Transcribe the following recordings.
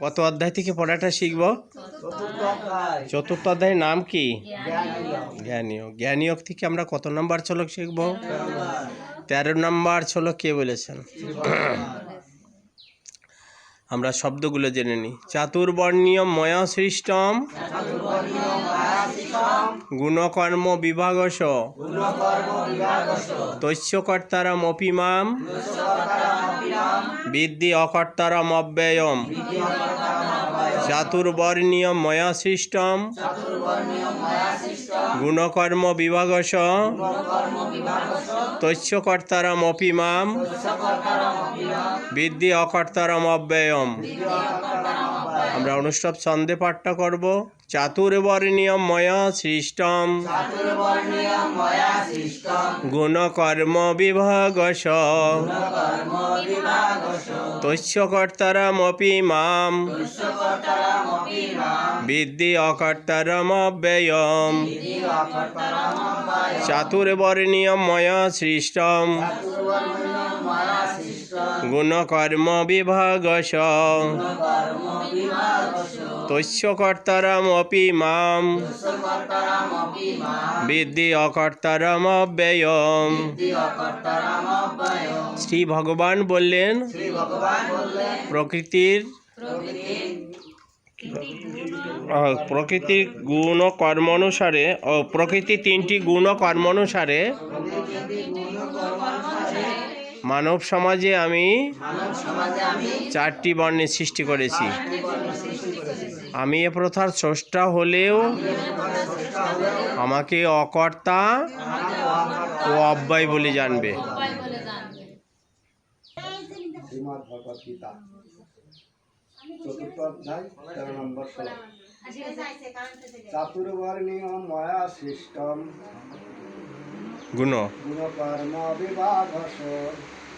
কত অধ্যায় থেকে পড়াটা শিখব? চতুর্থ অধ্যায়ের নাম কি? জ্ঞানীয়। জ্ঞানীয় থেকে আমরা কত নম্বর শ্লোক শিখব? 13 নম্বর শ্লোক কে বলেছেন? আমরা শব্দগুলো জেনে নিই। চাতুর্বর্ণীয় ময়া সৃষ্টম গুণকর্ম বিভাগশ তস্য কর্তারম অপিমাম বিদ্ধি অকর্তারম অব্যয়ম। চাতুর্বর্ণীয় ময়া সৃষ্টম গুণকর্ম বিভাগশ তস্য কর্তারম অপিমাম বিদ্ধি অকর্তারম অব্যয়ম। আমরা অনুষ্ঠব ছন্দে পাঠটা করব। চাতুর্বর্ণীয় ময়া সৃষ্টম গুণকর্ম বিভাগশ তস্য কর্তারম অপিমাম বিদ্ধি অকর্তারম অব্যয়ম। চাতুর্বর্ণীয় ময়া সৃষ্টম গুণকর্ম বিভাগশ তস্য কর্তারম অপিমাম বিদ্ধি অকর্তারম অব্যয়ম। শ্রী ভগবান বললেন প্রকৃতির গুণ কর্ম অনুসারে প্রকৃতির 3টি গুণ কর্ম অনুসারে মানব সমাজে আমি 4টি বর্ণের সৃষ্টি করেছি। আমি এ প্রথার স্রষ্টা হলেও আমাকে অকর্তা ও অব্যয় বলে জানবে। চতুর্থ অধ্যায় 13 নম্বর শ্লোক। চাতুর্বর্ণীয় ময়া সৃষ্টম গুণকর্ম বিভাগশ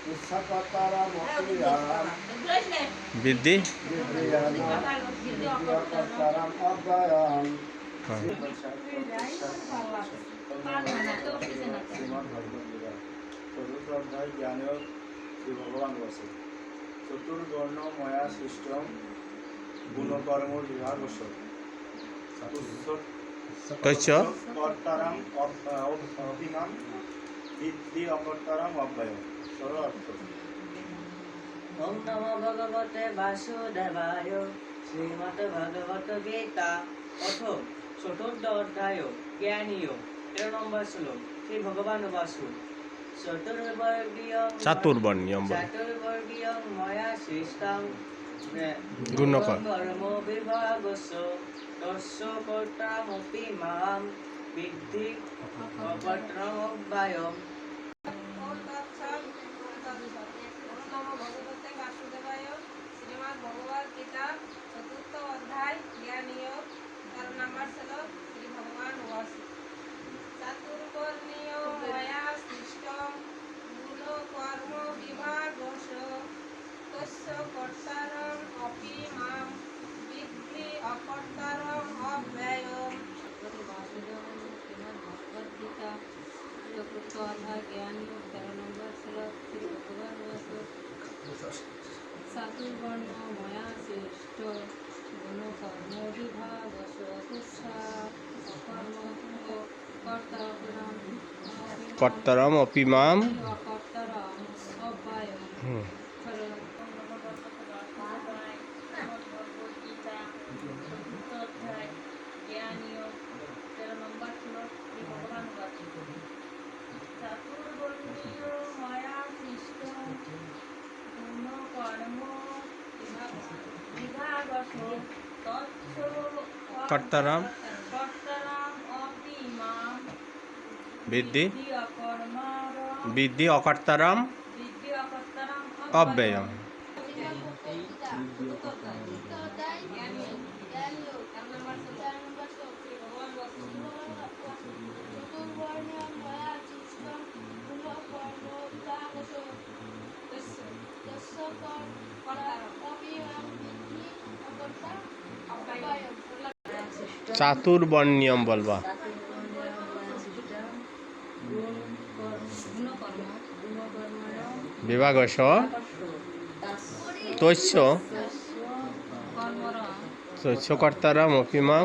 তস্য কর্তারম অপিমাম বিদ্ধি অকর্তারম অব্যয়ম। চতুর্থ অধ্যায় জ্ঞানীয় শ্রী ভগবান বসে। চতুর্বর্ণ ময়া সৃষ্টম গুণকর্ম বিভাগশ তস্য কর্তারম অপিমাম বিদ্ধি অকর্তারম অব্যয়ম। সরল অর্থ। ওম নমো ভগবতে বাসুদেবায়। শ্রীমদ্ ভগবত গীতা অথ চতুর্থ অধ্যায় জ্ঞানীয় 13 নম্বর শ্লোক। শ্রী ভগবান বাসু। চাতুর্বর্ণীয় ময়া সৃষ্টং গুণকর্ম বিভাগশ তস্য কর্তারম অপিমাম বিদ্ধি অকর্তারম অব্যয়ম। শ্রীমদ্ ভগবত গীতা চতুর্থ অধ্যায় জ্ঞানীয় 13 নম্বর শ্লোক। শ্রী ভগবান বাসু। চাতুর্বর্ণীয় ময়া সৃষ্টম গুণকর্ম বিভাগশ তস্য কর্তারম অপিমাম বিদ্ধি অকর্তারম অব্যয়ম। শ্রীমদ্ ভগবত গীতা চতুর্থ অধ্যায় জ্ঞানীয় 13 নম্বর শ্লোক। শ্রী ভগবান বাসু। চাতুর্বর্ণ ময়া সৃষ্ট গুণকর্ম বিভাগশ তস্য কর্তারম অপিমাম অকর্তারম অব্যয়ম। কর্তারম বিদ্ধি অকর্তারম অব্যয়ম। চাতুর্বর্ণীয়ম বলবা। বিভাগশ তস্য শস্যকর্তারাম অপিমাম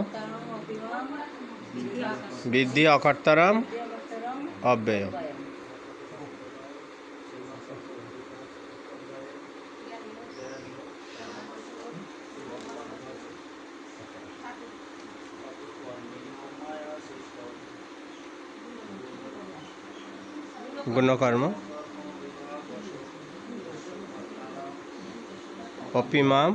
বৃদ্ধি অকর্তারাম অব্যয়। গুণকর্ম অপিমাম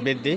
বৃদ্ধি